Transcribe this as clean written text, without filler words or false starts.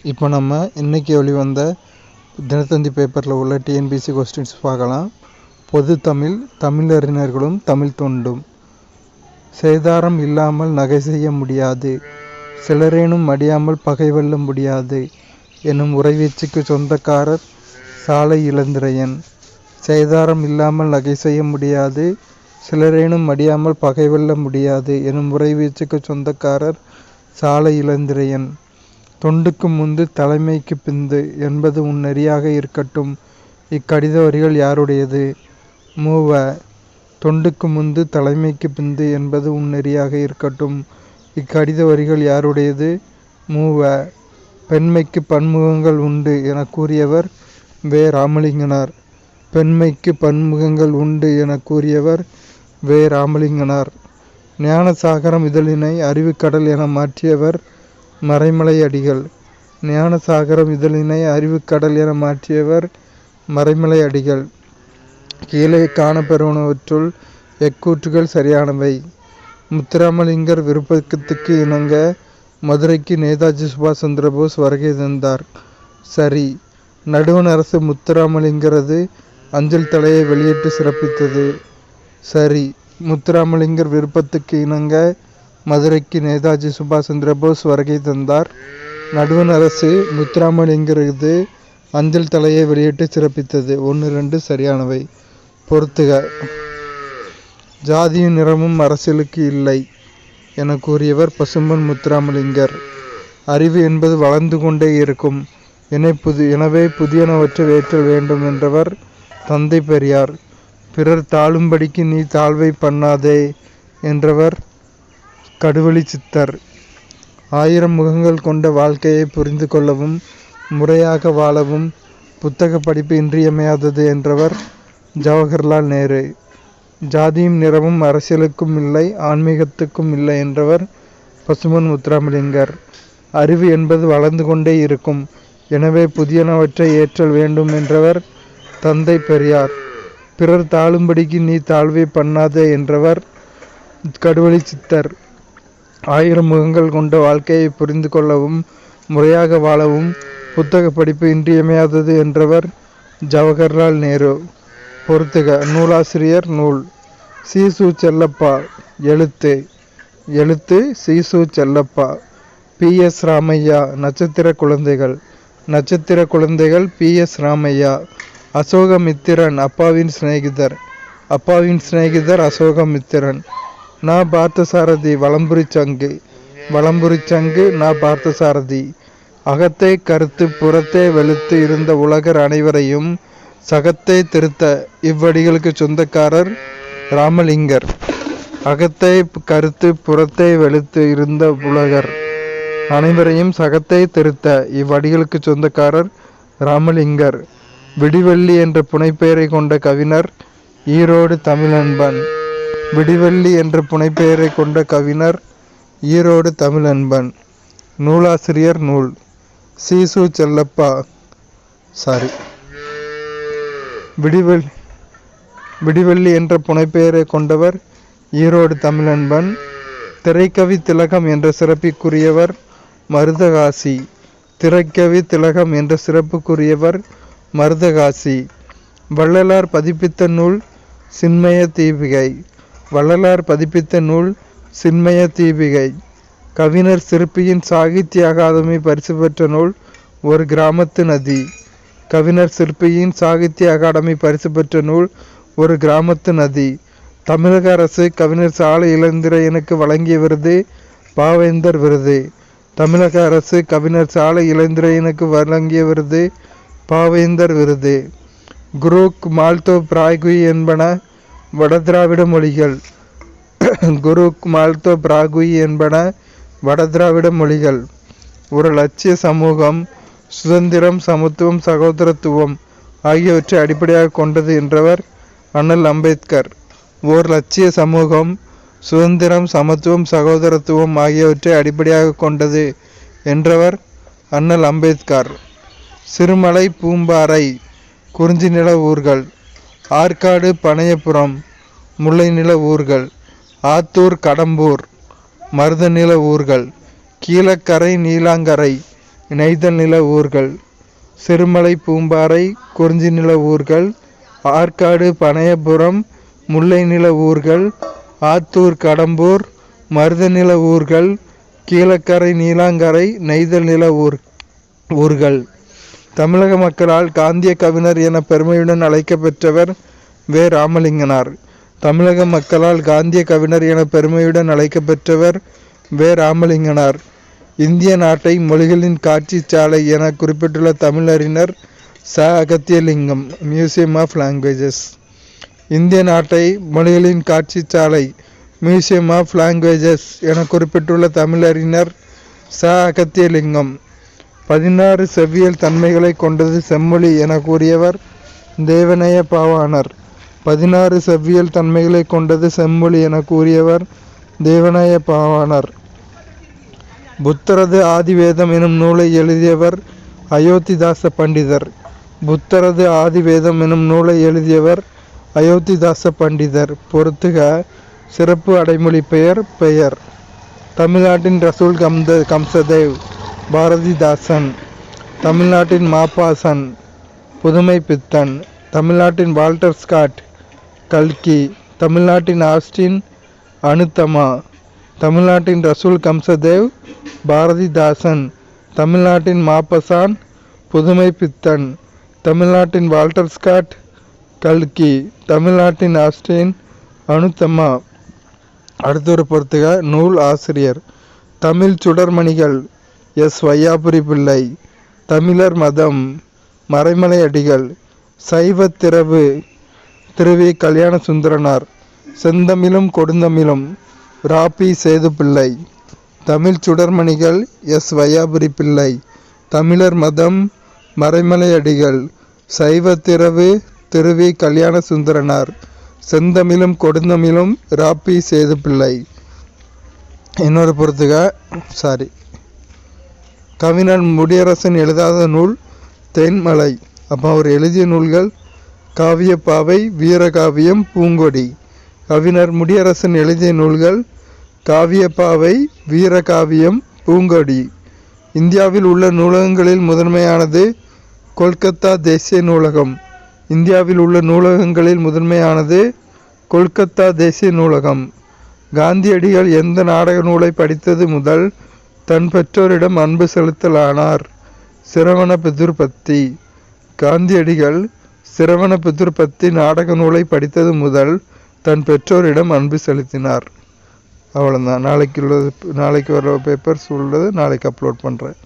இப்போ நம்ம இன்றைக்கி வெளிவந்த தினத்தந்தி பேப்பரில் உள்ள டிஎன்பிசி கொஸ்டின்ஸ் பார்க்கலாம். பொது தமிழ், தமிழறிஞர்களும் தமிழ் தொண்டும். சேதாரம் இல்லாமல் நகை செய்ய முடியாது, சிலரேனும் மடியாமல் பகை வெல்ல முடியாது எனும் உரைவீச்சுக்கு சொந்தக்காரர் சாலை இளந்திரையன். சேதாரம் இல்லாமல் நகை செய்ய முடியாது, சிலரேனும் மடியாமல் பகை வெல்ல முடியாது எனும் உரைவீச்சுக்கு சொந்தக்காரர் சாலை இளந்திரையன். தொண்டுக்கு முந்து தலைமைக்கு பிந்து என்பது உன் நெறியாக இருக்கட்டும். இக்கடித வரிகள் யாருடையது? மூவ. தொண்டுக்கு முந்து தலைமைக்கு பிந்து என்பது உன் நெறியாக இருக்கட்டும். இக்கடித வரிகள் யாருடையது? மூவ. பெண்மைக்கு பன்முகங்கள் உண்டு என கூறியவர் வே. ராமலிங்கனார். பெண்மைக்கு பன்முகங்கள் உண்டு என கூறியவர் வே. ராமலிங்கனார். ஞானசாகரம் இதழினை அறிவுக்கடல் என மாற்றியவர் மறைமலை அடிகள். ஞானசாகரம் இதழினை அறிவுக்கடல் என மாற்றியவர் மறைமலை அடிகள். கீழே காணப்பெறுவனவற்றுள் எக்கூற்றுகள் சரியானவை. முத்துராமலிங்கர் விருப்பத்துக்கு இணங்க மதுரைக்கு நேதாஜி சுபாஷ் சந்திரபோஸ் வருகை தந்தார். சரி. நடுவண் அரசு முத்துராமலிங்கரது அஞ்சல் தலையை வெளியிட்டு சிறப்பித்தது. சரி. முத்துராமலிங்கர் விருப்பத்துக்கு இணங்க மதுரைக்கு நேதாஜி சுபாஷ் சந்திரபோஸ் வருகை தந்தார். நடுவண் அரசு முத்துராமலிங்கரது அஞ்சல் தலையை வெளியிட்டு சிறப்பித்தது. 1, 2 சரியானவை. பொறுத்துக. ஜாதியும் நிறமும் அரசியலுக்கு இல்லை என கூறியவர் பசும்பொன் முத்துராமலிங்கர். அறிவு என்பது வளர்ந்து கொண்டே இருக்கும், எனவே புதியனவற்றை ஏற்றல் வேண்டும் என்றவர் தந்தை பெரியார். பிறர் தாழும்படிக்கு நீ தாழ்வை பண்ணாதே என்றவர் கடுவெளி சித்தர். 1000 முகங்கள் கொண்ட வாழ்க்கையை புரிந்து கொள்ளவும் முறையாக வாழவும் புத்தக படிப்பு இன்றியமையாதது என்றவர் ஜவஹர்லால் நேரு. ஜாதியும் நிறமும் அரசியலுக்கும் இல்லை, ஆன்மீகத்துக்கும் இல்லை என்றவர் பசும்பொன் முத்துராமலிங்கர். அறிவு என்பது வளர்ந்து கொண்டே இருக்கும், எனவே புதியனவற்றை ஏற்றல் வேண்டும் என்றவர் தந்தை பெரியார். பிறர் தாழும்படிக்கு நீ தாழ்வை பண்ணாதே என்றவர் கடுவெளி சித்தர். 1000 முகங்கள் கொண்ட வாழ்க்கையை புரிந்து கொள்ளவும் முறையாக வாழவும் புத்தக படிப்பு இன்றியமையாதது என்றவர் ஜவஹர்லால் நேரு. பொறுத்துக. நூலாசிரியர் நூல். சி. சு. செல்லப்பா. எழுத்து சி. சு. செல்லப்பா. பி. எஸ். ராமையா. நட்சத்திர குழந்தைகள் பி. எஸ். ராமையா. அசோகமித்திரன் அப்பாவின் சிநேகிதர் அசோகமித்திரன். நா. பார்த்தசாரதி. வலம்புரி சங்கு நா. பார்த்தசாரதி. அகத்தை கருத்து புறத்தே வெளுத்து இருந்த உலகர் அனைவரையும் சகத்தை திருத்த இவ்வடிகளுக்கு சொந்தக்காரர் ராமலிங்கர். அகத்தை கருத்து புறத்தை வெளுத்து இருந்த உலகர் அனைவரையும் சகத்தை திருத்த இவ்வடிகளுக்கு சொந்தக்காரர் ராமலிங்கர். விடிவெள்ளி என்ற புனைப்பெயரை கொண்ட கவிஞர் ஈரோடு தமிழன்பன். விடிவெள்ளி என்ற புனைப்பெயரை கொண்ட கவிஞர் ஈரோடு தமிழன்பன். நூலாசிரியர் நூல். சி. சு. செல்லப்பா. விடிவெள்ளி என்ற புனைப்பெயரை கொண்டவர் ஈரோடு தமிழன்பன். திரைக்கவி திலகம் என்ற சிறப்புக்குரியவர் மருதகாசி. வள்ளலார் பதிப்பித்த நூல் சின்மய தீபிகை. கவிஞர் சிற்பியின் சாகித்ய அகாதமி பரிசு பெற்ற நூல் ஒரு கிராமத்து நதி. தமிழக அரசு கவிஞர் சாலை இளந்திரையனுக்கு வழங்கிய விருது பாவேந்தர் விருது. குரூக் மால்தோ பிராகுயி என்பன வடதிராவிட மொழிகள். ஒரு இலட்சிய சமூகம் சுதந்திரம், சமத்துவம், சகோதரத்துவம் ஆகியவற்றை அடிப்படையாக கொண்டது என்றவர் அண்ணல் அம்பேத்கர். ஓர் இலட்சிய சமூகம் சுதந்திரம், சமத்துவம், சகோதரத்துவம் ஆகியவற்றை அடிப்படையாக கொண்டது என்றவர் அண்ணல் அம்பேத்கர். சிறுமலை, பூம்பாறை குறிஞ்சி நில ஊர்கள், ஆற்காடு, பனையபுரம் முல்லை நில ஊர்கள், ஆத்தூர், கடம்பூர் மருத நில ஊர்கள், கீழக்கரை, நீலாங்கரை நெய்தல் நில ஊர்கள். சிறுமலை பூம்பாறை குறிஞ்சி நில ஊர்கள். ஆற்காடு பனையபுரம் முல்லை நில ஊர்கள். ஆத்தூர் கடம்பூர் மருத நில ஊர்கள். கீழக்கரை நீலாங்கரை நெய்தல் நில ஊர்கள். தமிழக மக்களால் காந்திய கவிஞர் என பெருமையுடன் அழைக்கப்பெற்றவர் வே. ராமலிங்கனார். தமிழக மக்களால் காந்திய கவிஞர் என பெருமையுடன் அழைக்கப்பெற்றவர் வே. ராமலிங்கனார். இந்திய நாட்டை மொழிகளின் காட்சி சாலை என குறிப்பிட்டுள்ள தமிழறிஞர் ச. அகத்தியலிங்கம். Museum of languages. இந்திய நாட்டை மொழிகளின் காட்சி சாலை மியூசியம் ஆஃப் லாங்குவேஜஸ் என குறிப்பிட்டுள்ள தமிழறிஞர் ச. அகத்தியலிங்கம். 16 செவ்வியல் தன்மைகளை கொண்டது செம்மொழி என கூறியவர் தேவநேய பாவாணர். 16 செவ்வியல் தன்மைகளை கொண்டது செம்மொழி என கூறியவர் தேவநேய பாவாணர். புத்தரது ஆதிவேதம் எனும் நூலை எழுதியவர் அயோத்திதாச பண்டிதர். புத்தரது ஆதிவேதம் எனும் நூலை எழுதியவர் அயோத்திதாச பண்டிதர். பொறுத்துக. சிறப்பு அடைமொழி பெயர். தமிழ்நாட்டின் ரசூல் கம்சதேவ் பாரதிதாசன். தமிழ்நாட்டின் மாப்பாசன் புதுமை பித்தன். தமிழ்நாட்டின் வால்டர் ஸ்காட் கல்கி. தமிழ்நாட்டின் ஆஸ்டின் அனுத்தமா. தமிழ்நாட்டின் ரசூல் கம்சதேவ் பாரதிதாசன். தமிழ்நாட்டின் மாப்பசான் புதுமை பித்தன். தமிழ்நாட்டின் வால்டர் ஸ்காட் கல்கி. தமிழ்நாட்டின் ஆஸ்டின் அனுத்தமா. அடுத்தொரு பொறுத்துக. நூல் ஆசிரியர். தமிழ் சுடர்மணிகள் எஸ். வையாபுரி பிள்ளை. தமிழர் மதம் மறைமலை அடிகள். சைவ திரவு திருவி கல்யாண சுந்தரனார். செந்தமிழும் கொடுந்தமிழும் ராபி சேதுப்பிள்ளை. தமிழ் சுடர்மணிகள் எஸ். வையாபுரி பிள்ளை. தமிழர் மதம் மறைமலை அடிகள். சைவ திரவு திருவி கல்யாண சுந்தரனார். செந்தமிழும் கொடுந்தமிழும் ராபி சேதுப்பிள்ளை. இன்னொரு பொறுத்துக. கவிஞர் முடியரசன் எழுதாத நூல் தென்மலை. அப்போ அவர் எழுதிய நூல்கள் காவியப்பாவை, வீரகாவியம், பூங்கொடி. கவிஞர் முடியரசன் எழுதிய நூல்கள் காவியப்பாவை, வீரகாவியம், பூங்கொடி. இந்தியாவில் உள்ள நூலகங்களில் முதன்மையானது கொல்கத்தா தேசிய நூலகம். இந்தியாவில் உள்ள நூலகங்களில் முதன்மையானது கொல்கத்தா தேசிய நூலகம். காந்தியடிகள் எந்த நாடக நூலை படித்தது முதல் தன் பெற்றோரிடம் அன்பு செலுத்தலானார்? சிரவண பிதுர்பத்தி. காந்தியடிகள் சிரவண பிதுர்பத்தி நாடக நூலை படித்தது முதல் தன் பெற்றோரிடம் அன்பு செலுத்தினார். அவ்வளோதான். நாளைக்கு வர பேப்பர்ஸ் உள்ளது நாளைக்கு அப்லோட் பண்ணுறேன்.